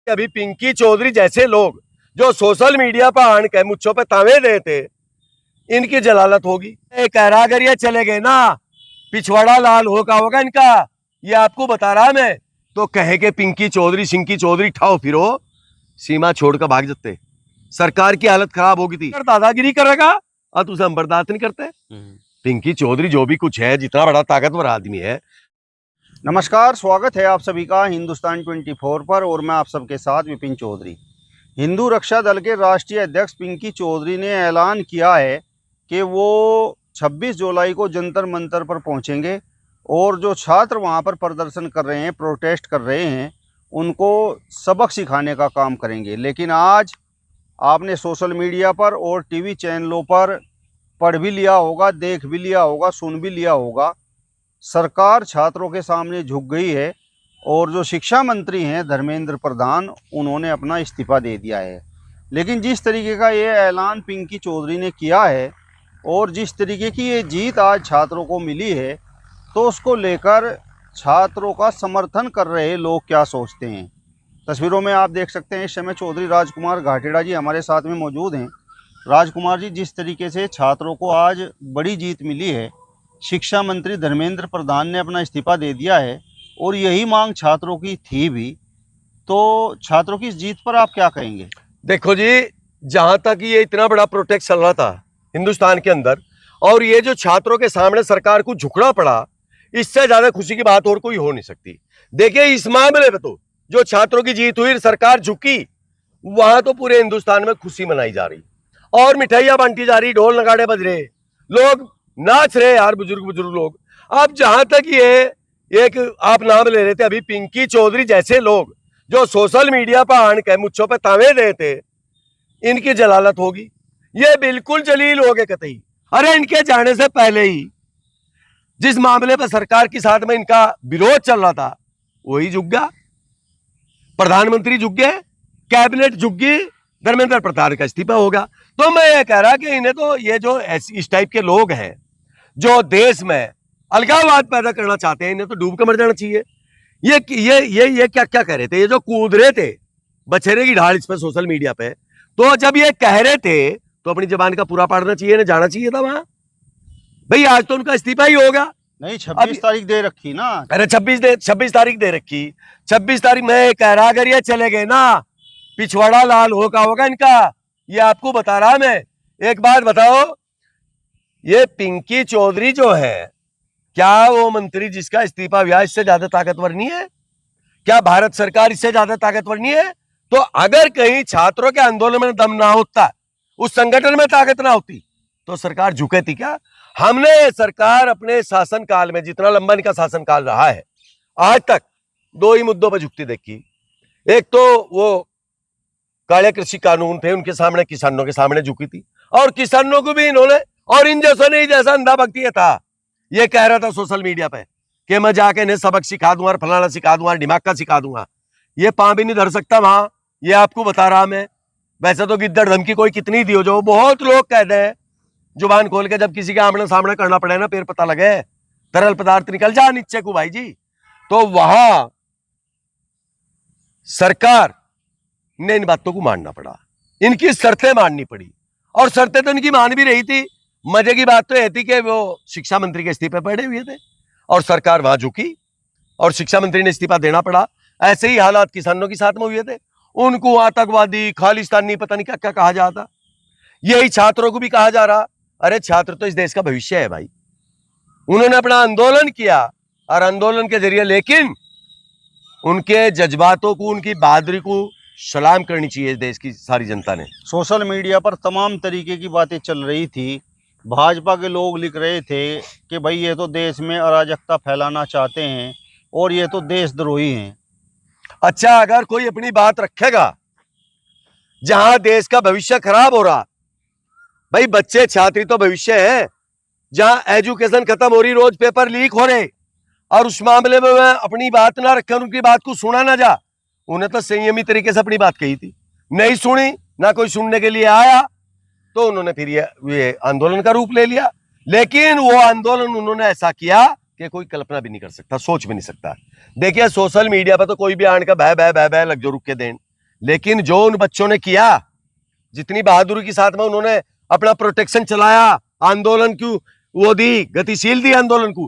अभी पिंकी चौधरी जैसे लोग जो सोशल मीडिया पर आन के मुझों पे तावे देते, इनकी जलालत होगी। कह रहा अगर ये चले गए ना, पिछवाड़ा लाल होगा इनका, ये आपको बता रहा मैं। तो कहे के पिंकी चौधरी सिंकी चौधरी ठाओ फिरो, सीमा छोड़कर भाग जाते, सरकार की हालत खराब होगी थी। दादागिरी करेगा और तुझे हम बर्दाश्त नहीं करते। पिंकी चौधरी जो भी कुछ है, जितना बड़ा ताकतवर आदमी है। नमस्कार, स्वागत है आप सभी का हिंदुस्तान 24 पर और मैं आप सबके साथ विपिन चौधरी। हिंदू रक्षा दल के राष्ट्रीय अध्यक्ष पिंकी चौधरी ने ऐलान किया है कि वो 26 जुलाई को जंतर मंतर पर पहुंचेंगे और जो छात्र वहां पर प्रदर्शन कर रहे हैं, प्रोटेस्ट कर रहे हैं, उनको सबक सिखाने का काम करेंगे। लेकिन आज आपने सोशल मीडिया पर और टीवी चैनलों पर पढ़ भी लिया होगा, देख भी लिया होगा, सुन भी लिया होगा, सरकार छात्रों के सामने झुक गई है और जो शिक्षा मंत्री हैं धर्मेंद्र प्रधान, उन्होंने अपना इस्तीफ़ा दे दिया है। लेकिन जिस तरीके का ये ऐलान पिंकी चौधरी ने किया है और जिस तरीके की ये जीत आज छात्रों को मिली है, तो उसको लेकर छात्रों का समर्थन कर रहे लोग क्या सोचते हैं। तस्वीरों में आप देख सकते हैं इस समय चौधरी राजकुमार घाटेड़ा जी हमारे साथ में मौजूद हैं। राजकुमार जी, जिस तरीके से छात्रों को आज बड़ी जीत मिली है, शिक्षा मंत्री धर्मेंद्र प्रधान ने अपना इस्तीफा दे दिया है और यही मांग छात्रों की थी भी, तो छात्रों की इस जीत पर आप क्या कहेंगे? देखो जी, जहां तक ये इतना बड़ा प्रोटेस्ट चल रहा था हिंदुस्तान के अंदर, और ये जो छात्रों के सामने सरकार को झुकना पड़ा, इससे ज्यादा खुशी की बात और कोई हो नहीं सकती। देखिए, इस मामले में तो जो छात्रों की जीत हुई, सरकार झुकी, वहां तो पूरे हिंदुस्तान में खुशी मनाई जा रही और मिठाइयां बांटी जा रही, ढोल नगाड़े बज रहे, लोग नाच रहे यार, बुजुर्ग लोग। अब जहां तक ये एक आप नाम ले रहे थे, अभी पिंकी चौधरी जैसे लोग जो सोशल मीडिया पर आन के मुझों पे तावे देते, इनकी जलालत होगी। ये बिल्कुल जलील हो गए कतई। अरे इनके जाने से पहले ही जिस मामले पर सरकार के साथ में इनका विरोध चल रहा था, वही झुक गया, प्रधानमंत्री झुक गए, कैबिनेट झुक गई, धर्मेंद्र प्रधान का इस्तीफा होगा। तो मैं ये कह रहा कि इन्हें तो ये जो इस टाइप के लोग हैं जो देश में अलगाववाद पैदा करना चाहते हैं, इन्हें तो डूब के मर जाना चाहिए। ये क्या क्या कह रहे थे, ये जो कूद रहे थे बछेरे की ढाल इस पे सोशल मीडिया पे, तो जब ये कह रहे थे तो अपनी जबान का पूरा पाड़ना चाहिए, इन्हें जाना चाहिए था वहां। भाई आज तो उनका इस्तीफा ही होगा। नहीं, 26 तारीख दे रखी ना। अरे 26 तारीख दे रखी। 26 तारीख मैं कह रहा अगर ये चले गए ना, पिछवाड़ा लाल होगा इनका, ये आपको बता रहा मैं। एक बात बताओ, ये पिंकी चौधरी जो है, क्या वो मंत्री जिसका इस्तीफा हुआ इससे ज्यादा ताकतवर नहीं है? क्या भारत सरकार इससे ज्यादा ताकतवर नहीं है? तो अगर कहीं छात्रों के आंदोलन में दम ना होता, उस संगठन में ताकत ना होती, तो सरकार झुके थी क्या? हमने सरकार अपने शासनकाल में, जितना लंबा इनका शासनकाल रहा है, आज तक दो ही मुद्दों पर झुकती देखी। एक तो वो काले कृषि कानून थे, उनके सामने, किसानों के सामने झुकी थी, और किसानों को भी इन्होंने, और इन जैसों ने जैसा अंधा भक्ति था, ये कह रहा था सोशल मीडिया पे कि मैं जाके इन्हें सबक सिखा दूंगा, फलाना सिखा दूंगा, दिमाग सिखा दूंगा। ये पां भी नहीं धर सकता वहां, ये आपको बता रहा मैं। वैसे तो गिद्दड़ धमकी कोई कितनी दी हो, जो बहुत लोग कहते हैं जुबान खोल के, जब किसी के आमने सामने करना पड़े ना, पैर पता लगे, तरल पदार्थ निकल जा नीचे को भाई जी। तो वहां सरकार ने इन बातों को मानना पड़ा, इनकी शर्तें माननी पड़ी, और शर्तें तो इनकी मान भी रही थी। मजे की बात तो यह थी कि वो शिक्षा मंत्री के इस्तीफे पड़े हुए थे और सरकार वहां झुकी और शिक्षा मंत्री ने इस्तीफा देना पड़ा। ऐसे ही हालात किसानों के साथ में हुए थे, उनको आतंकवादी, खालिस्तानी, पता नहीं क्या क्या कहा जाता, यही छात्रों को भी कहा जा रहा। अरे छात्र तो इस देश का भविष्य है भाई। उन्होंने अपना आंदोलन किया और आंदोलन के जरिए, लेकिन उनके जज्बातों को, उनकी बहादुरी को सलाम करनी चाहिए देश की सारी जनता ने। सोशल मीडिया पर तमाम तरीके की बातें चल रही थी। भाजपा के लोग लिख रहे थे कि भाई ये तो देश में अराजकता फैलाना चाहते हैं और ये तो देशद्रोही हैं। अच्छा, अगर कोई अपनी बात रखेगा जहां देश का भविष्य खराब हो रहा, भाई बच्चे छात्री तो भविष्य है, जहां एजुकेशन खत्म हो रही, रोज पेपर लीक हो रहे, और उस मामले में मैं अपनी बात ना रखकर उनकी बात को सुना ना जा। उन्हें तो संयमी तरीके से अपनी बात कही थी, नहीं सुनी, ना कोई सुनने के लिए आया, तो उन्होंने फिर ये आंदोलन का रूप ले लिया। लेकिन वो आंदोलन उन्होंने ऐसा किया कि कोई कल्पना भी नहीं कर सकता, सोच भी नहीं सकता। देखिए, सोशल मीडिया पर तो कोई भी आने का बह बह बह बह लग जो रुक के दें, लेकिन जो उन बच्चों ने किया, जितनी बहादुरी के साथ में उन्होंने अपना प्रोटेक्शन चलाया, आंदोलन की वो दी, गतिशील दी आंदोलन को,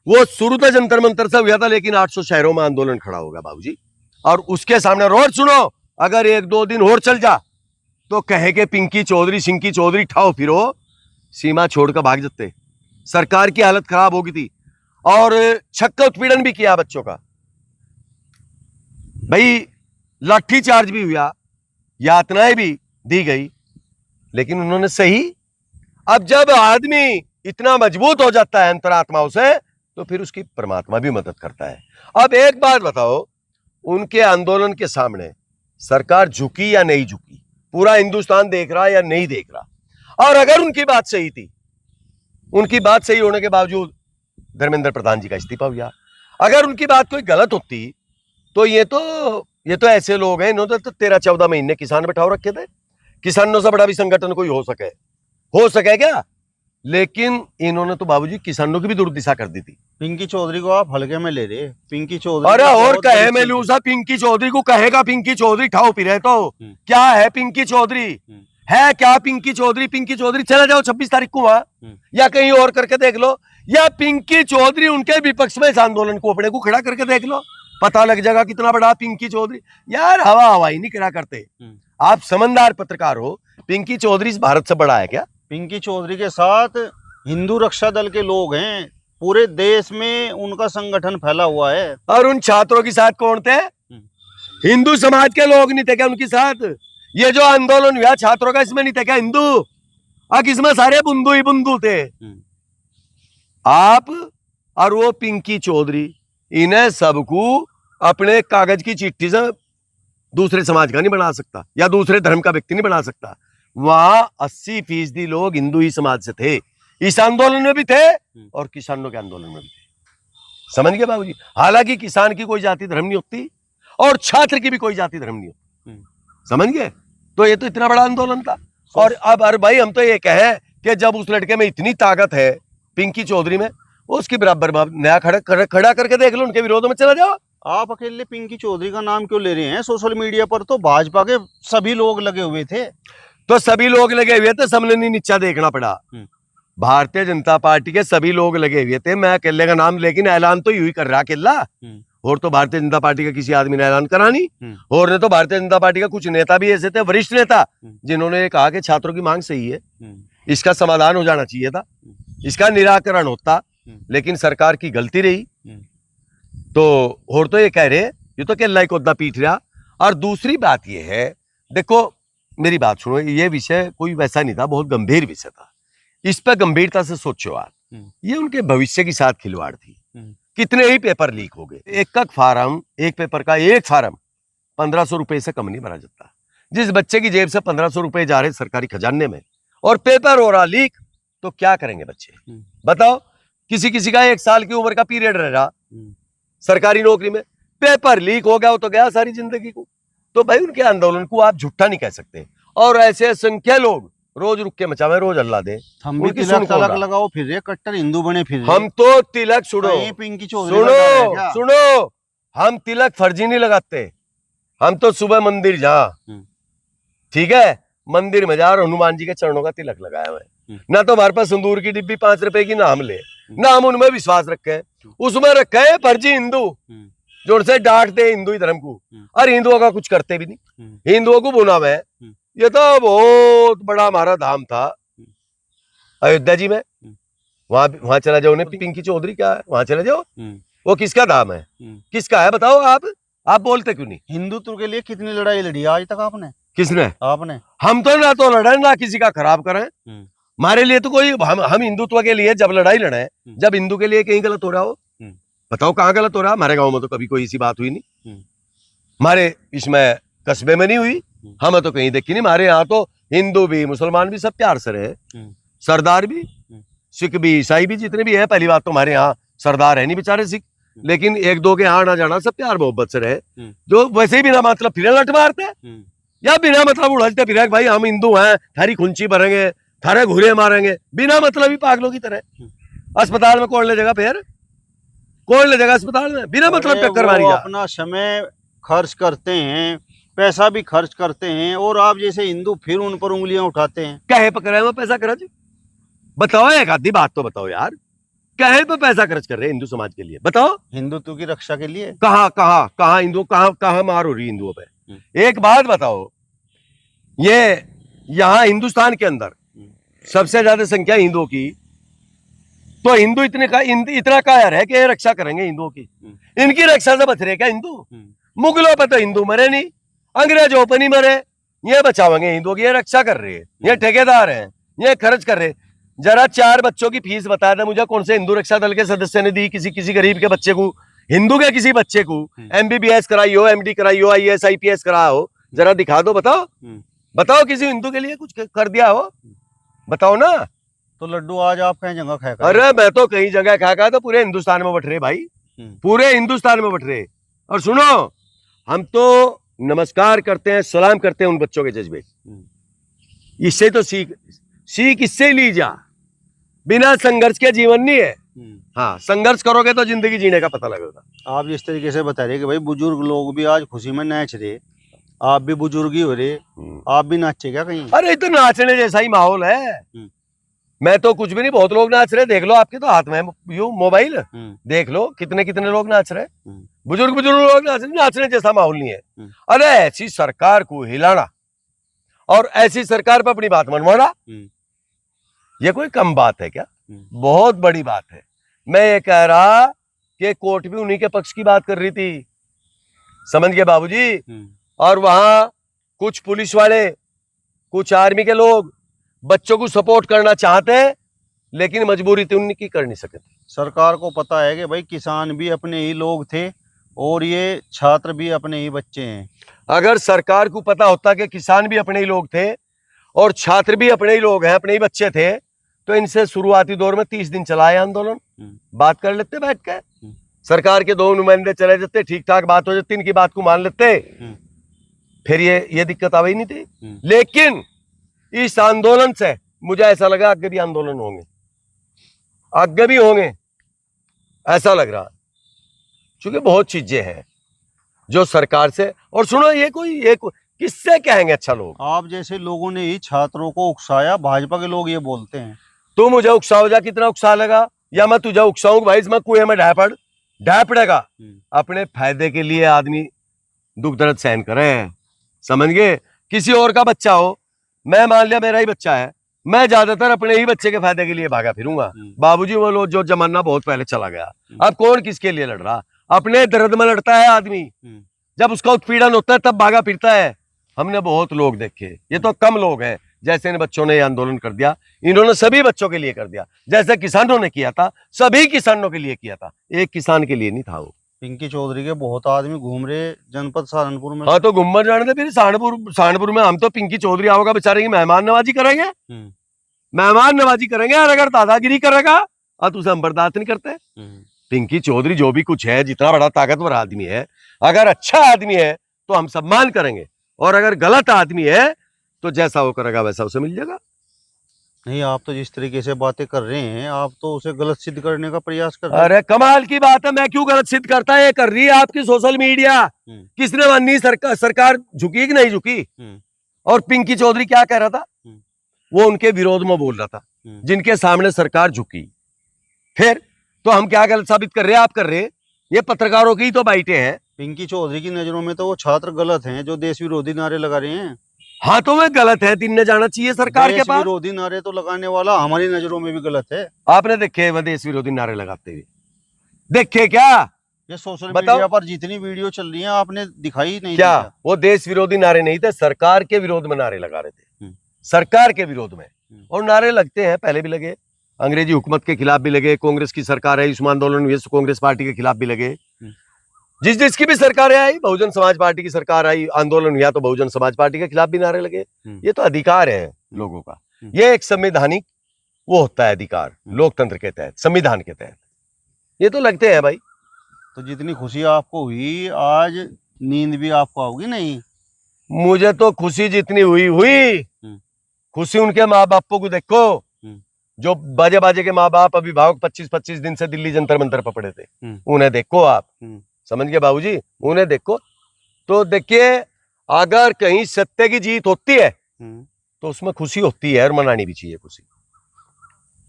वो शुरू तो जंतर मंतर से हुआ था, लेकिन 800 शहरों में आंदोलन खड़ा होगा बाबूजी। और उसके सामने रोज सुनो, अगर 1-2 दिन और चल जा तो कहे के पिंकी चौधरी सिंकी चौधरी ठाओ फिरो, सीमा छोड़कर भाग जाते। सरकार की हालत खराब हो गई थी और छक्का उत्पीड़न भी किया बच्चों का भाई, लाठी चार्ज भी हुआ, यातनाएं भी दी गई, लेकिन उन्होंने सही। अब जब आदमी इतना मजबूत हो जाता है अंतरात्माओं से, तो फिर उसकी परमात्मा भी मदद करता है। अब एक बात बताओ, उनके आंदोलन के सामने सरकार झुकी या नहीं झुकी? पूरा हिंदुस्तान देख रहा या नहीं देख रहा? और अगर उनकी बात सही थी, उनकी बात सही होने के बावजूद धर्मेंद्र प्रधान जी का इस्तीफा हुआ। अगर उनकी बात कोई गलत होती तो ये तो ऐसे लोग हैं, इन्होंने तो 13-14 महीने किसान बैठाओ रखे थे। किसानों से बड़ा भी संगठन कोई हो सके क्या? लेकिन इन्होंने तो बाबूजी किसानों की भी दुर्दशा कर दी थी। पिंकी चौधरी को आप हल्के में ले रहे। पिंकी चौधरी, अरे और कहे मैं लूं सा पिंकी चौधरी को, कहेगा पिंकी चौधरी ठाओ पी रहे तो क्या है पिंकी चौधरी? है क्या पिंकी चौधरी? पिंकी चौधरी चला जाओ 26 तारीख को वहां, या कहीं और करके देख लो, या पिंकी चौधरी उनके विपक्ष में इस आंदोलन को अपने को खड़ा करके देख लो, पता लग जाएगा कितना बड़ा पिंकी चौधरी। यार हवा ही नहीं करा करते। आप समझदार पत्रकार हो, पिंकी चौधरी इस भारत से बड़ा है क्या? पिंकी चौधरी के साथ हिंदू रक्षा दल के लोग हैं, पूरे देश में उनका संगठन फैला हुआ है। और उन छात्रों के साथ कौन थे? हिंदू समाज के लोग नहीं थे क्या उनके साथ? ये जो आंदोलन हुआ छात्रों का, इसमें नहीं थे क्या हिंदू? अब इसमें सारे बुंदू ही बुंदू थे। आप और वो पिंकी चौधरी, इन्हें सबको अपने कागज की चिट्ठी से दूसरे समाज का नहीं बना सकता, या दूसरे धर्म का व्यक्ति नहीं बना सकता। वहां 80% लोग हिंदू ही समाज से थे, इस आंदोलन में भी थे और किसानों के आंदोलन में भी थे। समझ गए बाबूजी? हालांकि किसान की कोई जाति धर्म नहीं होती और छात्र की भी कोई जाति धर्म नहीं होती। समझ गए? तो ये तो इतना बड़ा आंदोलन था। और अब अरे भाई, हम तो ये कहें कि जब उस लड़के में इतनी ताकत है, पिंकी चौधरी में, उसकी बराबर नया खड़ा करके देख लो, उनके विरोध में चला जाओ। आप अकेले पिंकी चौधरी का नाम क्यों ले रहे हैं? सोशल मीडिया पर तो भाजपा के सभी लोग लगे हुए थे। तो सभी लोग लगे हुए थे, सबने नहीं नीचा देखना पड़ा। भारतीय जनता पार्टी के सभी लोग लगे हुए थे, मैं अकेले का नाम, लेकिन ऐलान तो यूं ही कर रहा अकेला। और तो भारतीय जनता पार्टी का किसी आदमी ने ऐलान करा नहीं। और ने तो भारतीय जनता पार्टी का कुछ नेता भी ऐसे थे, वरिष्ठ नेता, जिन्होंने कहा कि छात्रों की मांग सही है, इसका समाधान हो जाना चाहिए था, इसका निराकरण होता, लेकिन सरकार की गलती रही। तो और तो ये कह रहे, ये तो केल्ला ही कोदा पीट रहा। और दूसरी बात ये है, देखो मेरी बात सुनो, ये विषय कोई वैसा नहीं था, बहुत गंभीर विषय था, इस पर गंभीरता से सोचो आप। ये उनके भविष्य के साथ खिलवाड़ थी। कितने ही पेपर लीक हो गए, एक फार्म, एक पेपर का एक फार्म 1500 रुपए से कम नहीं भरा जाता। जिस बच्चे की जेब से 1500 रुपए जा रहे सरकारी खजाने में, और पेपर हो रहा लीक, तो क्या करेंगे बच्चे? बताओ। किसी का 1 साल की उम्र का पीरियड रह रहा सरकारी नौकरी में, पेपर लीक हो गया, वो तो गया सारी जिंदगी को। तो भाई उनके आंदोलन को आप झूठा नहीं कह सकते। और ऐसे असंख्य लोग रोज रुक के मचावे, रोज अल्लाह दे। हम भी तिलक लगाओ फिर रहे, कट्टर हिंदू बने फिर रहे। हम तो तिलक सुनो, हम तिलक फर्जी नहीं लगाते। हम तो सुबह मंदिर जा, ठीक है, मंदिर में जा और हनुमान जी के चरणों का तिलक लगाया हुआ है। ना तो हमारे पास सिंदूर की डिब्बी 5 रुपए की, ना हम ले, ना हम उनमें विश्वास रखे, उसमें रखे है फर्जी हिंदू, जो उनसे डांटते हिंदू धर्म को, और हिंदुओं का कुछ करते भी नहीं। हिंदुओं को बुना हुआ है। ये तो बहुत बड़ा हमारा धाम था अयोध्या जी में, वहां चला जाओ, पिंकी चौधरी क्या है, वहां चले जाओ। वो किसका धाम है, किसका है बताओ? आप बोलते क्यों नहीं? हिंदुत्व के लिए कितनी लड़ाई लड़ी आज तक आपने? किसने? आपने। हम तो ना तो लड़े, ना किसी का खराब करें। हमारे लिए तो कोई, हम हिंदुत्व के लिए जब लड़ाई लड़े, जब हिंदू के लिए कहीं गलत हो रहा हो, बताओ कहाँ गलत हो रहा? हमारे गांव में तो कभी कोई ऐसी बात हुई नहीं, हमारे इसमें कस्बे में नहीं हुई, हमें तो कहीं देखी नहीं। हमारे यहाँ तो हिंदू भी मुसलमान भी सब प्यार से रहे, सरदार भी, सिख भी, ईसाई भी, जितने भी है। पहली बात तो हमारे यहाँ सरदार है नहीं बेचारे सिख, लेकिन 1-2 के यहाँ आना जाना सब प्यार मोहब्बत से रहे। जो वैसे ही बिना मतलब फिर लट मारते या बिना मतलब उड़लते फिर, भाई हम हिंदू हैं, थारी खुंची भरेंगे, थारे घूरे मारेंगे, बिना मतलब ही पागलों की तरह। अस्पताल में कौन ले जाएगा? फिर कौन ले जाएगा अस्पताल में? बिना मतलब टक्कर मारी जा। अपना समय खर्च करते हैं, पैसा भी खर्च करते हैं, और आप जैसे हिंदू फिर उन पर उंगलियां उठाते हैं। कहे पर करे वो पैसा खर्च? बताओ, एक आधी बात तो बताओ यार, कहे पे पैसा खर्च कर रहे हैं हिंदू समाज के लिए? बताओ, हिंदुत्व की रक्षा के लिए। कहाँ कहाँ कहाँ हिंदू, कहाँ मार हो रही हिंदुओं पे? एक बात बताओ, ये यहाँ हिंदुस्तान के अंदर सबसे ज्यादा संख्या हिंदुओं की, तो हिंदू इतना कायर है कि ये रक्षा करेंगे हिंदुओं की? इनकी रक्षा से बच रहे क्या हिंदू? मुगलों पे तो हिंदू मरे नहीं, अंग्रेजों पे नहीं मरे, ये बचावेंगे हिंदुओं की, ये रक्षा कर रहे हैं, ये ठेकेदार हैं, ये खर्च कर रहे। जरा 4 बच्चों की फीस बता दे मुझे, कौन से हिंदू रक्षा दल के सदस्य ने दी किसी गरीब के बच्चे को, हिंदू के किसी बच्चे को MBBS कराई हो, MD कराई हो, IAS IPS करा हो, जरा दिखा दो, बताओ बताओ, किसी हिंदू के लिए कुछ कर दिया हो? बताओ ना। तो लड्डू आज आप कहीं जगह खाएगा? अरे मैं तो कई जगह खा तो पूरे हिंदुस्तान में बट रहे भाई, पूरे हिंदुस्तान में बट रहे। और सुनो, हम तो नमस्कार करते हैं, सलाम करते हैं उन बच्चों के जज्बे, इससे तो सीख इससे ली जा। बिना संघर्ष के जीवन नहीं है। हाँ, संघर्ष करोगे तो जिंदगी जीने का पता लगेगा। आप जिस तरीके से बता रहे कि भाई बुजुर्ग लोग भी आज खुशी में नाच रहे, आप भी बुजुर्ग ही हो रहे, आप भी नाचे क्या कहीं? अरे तो नाचने जैसा ही माहौल है। मैं तो कुछ भी नहीं, बहुत लोग नाच रहे, देख लो, आपके तो हाथ में यू मोबाइल, देख लो कितने कितने लोग नाच रहे, बुजुर्ग लोग नाच रहे, नाचने जैसा माहौल नहीं है। अरे ऐसी सरकार को हिलाना और ऐसी सरकार पर अपनी बात मनवाना, ये कोई कम बात है क्या? बहुत बड़ी बात है। मैं ये कह रहा कि कोर्ट भी उन्हीं के पक्ष की बात कर रही थी, समझ गए बाबूजी? और वहां कुछ पुलिस वाले, कुछ आर्मी के लोग बच्चों को सपोर्ट करना चाहते हैं, लेकिन मजबूरी थी उनकी, कर नहीं सके। सरकार को पता है कि भाई किसान भी अपने ही लोग थे और ये छात्र भी अपने ही बच्चे हैं। अगर सरकार को पता होता कि किसान भी अपने ही लोग थे और छात्र भी अपने ही लोग हैं, अपने ही बच्चे थे, तो इनसे शुरुआती दौर में 30 दिन चलाए आंदोलन, बात कर लेते बैठ के, सरकार के 2 नुमाइंदे चले जाते, ठीक ठाक बात हो जाती, इनकी बात को मान लेते, फिर ये दिक्कत आ गई नहीं थी। लेकिन इस आंदोलन से मुझे ऐसा लगा आगे भी आंदोलन होंगे, आगे भी होंगे, ऐसा लग रहा, क्योंकि बहुत चीजें हैं जो सरकार से। और सुनो, ये कोई किससे कहेंगे अच्छा लोग? आप जैसे लोगों ने ही छात्रों को उकसाया, भाजपा के लोग ये बोलते हैं। तू मुझे उकसाओ जा, कितना उकसा लेगा, या मैं तुझे उकसाऊं भाई इसमें कुएं में ढह पड़ेगा। अपने फायदे के लिए आदमी दुख दर्द सहन करे, समझ गए? किसी और का बच्चा हो, मैं मान लिया मेरा ही बच्चा है, मैं ज्यादातर अपने ही बच्चे के फायदे के लिए भागा फिरूंगा। बाबूजी, वो लोग जो जमाना बहुत पहले चला गया, अब कौन किसके लिए लड़ रहा? अपने दर्द में लड़ता है आदमी, जब उसका उत्पीड़न होता है तब भागा फिरता है। हमने बहुत लोग देखे, ये तो कम लोग हैं, जैसे इन बच्चों ने ये आंदोलन कर दिया, इन्होंने सभी बच्चों के लिए कर दिया, जैसे किसानों ने किया था, सभी किसानों के लिए किया था, एक किसान के लिए नहीं था वो। पिंकी चौधरी के बहुत आदमी घूम रहे जनपद सहारनपुर में। हाँ, तो घूमर जाने दे फिर सहारनपुर में। हम तो पिंकी चौधरी आओगा बेचारे की मेहमान नवाजी करेंगे, मेहमान नवाजी करेंगे, और अगर दादागिरी करेगा और तुझे हम बर्दाश्त नहीं करते। पिंकी चौधरी जो भी कुछ है, जितना बड़ा ताकतवर आदमी है, अगर अच्छा आदमी है तो हम सम्मान करेंगे, और अगर गलत आदमी है तो जैसा वो करेगा वैसा उसे मिल जाएगा। नहीं, आप तो जिस तरीके से बातें कर रहे हैं, आप तो उसे गलत सिद्ध करने का प्रयास कर रहे हैं। अरे कमाल की बात है, मैं क्यों गलत सिद्ध करता है? ये कर रही है आपकी सोशल मीडिया। किसने मानी? सरकार झुकी कि नहीं झुकी? और पिंकी चौधरी क्या कह रहा था? वो उनके विरोध में बोल रहा था, जिनके सामने सरकार झुकी। फिर तो हम क्या गलत साबित कर रहे हैं? आप कर रहे हैं, ये पत्रकारों की तो बाइटें हैं। पिंकी चौधरी की नजरों में तो वो छात्र गलत हैं जो देश विरोधी नारे लगा रहे हैं। हाँ, तो वे गलत है, दिन ने जाना चाहिए सरकार के पास। विरोधी नारे तो लगाने वाला हमारी नजरों में भी गलत है। आपने देखे वह देश विरोधी नारे लगाते हुए? देखे क्या? ये सोशल मीडिया पर जितनी वीडियो चल रही है आपने दिखाई नहीं? क्या वो देश विरोधी नारे नहीं थे? सरकार के विरोध में नारे लगा रहे थे, सरकार के विरोध में। और नारे लगते हैं, पहले भी लगे, अंग्रेजी हुकूमत के खिलाफ भी लगे, कांग्रेस की सरकार है, इसमें आंदोलन हुए, कांग्रेस पार्टी के खिलाफ भी लगे, जिसकी भी सरकार आई, बहुजन समाज पार्टी की सरकार आई, आंदोलन हुआ तो बहुजन समाज पार्टी के खिलाफ भी नारे लगे। ये तो अधिकार है लोगों का, ये एक संवैधानिक वो होता है अधिकार, लोकतंत्र के तहत, संविधान के तहत ये तो लगते हैं भाई। तो जितनी खुशी आपको हुई, आज नींद भी आपको आओगी नहीं? मुझे तो खुशी जितनी हुई, खुशी उनके माँ बापों को देखो, जो बाजे बाजे के माँ बाप अभिभावक 25-25 दिन से दिल्ली जंतर मंतर पर पड़े थे, उन्हें देखो आप, समझ गए बाबूजी, उन्हें देखो। तो देखिए, अगर कहीं सत्य की जीत होती है हम्म। तो उसमें खुशी होती है और मनानी भी चाहिए खुशी।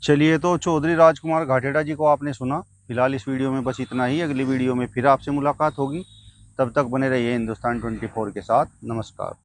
चलिए, तो चौधरी राजकुमार घाटेड़ा जी को आपने सुना। फिलहाल इस वीडियो में बस इतना ही। अगली वीडियो में फिर आपसे मुलाकात होगी। तब तक बने रहिए हिंदुस्तान 24 के साथ। नमस्कार।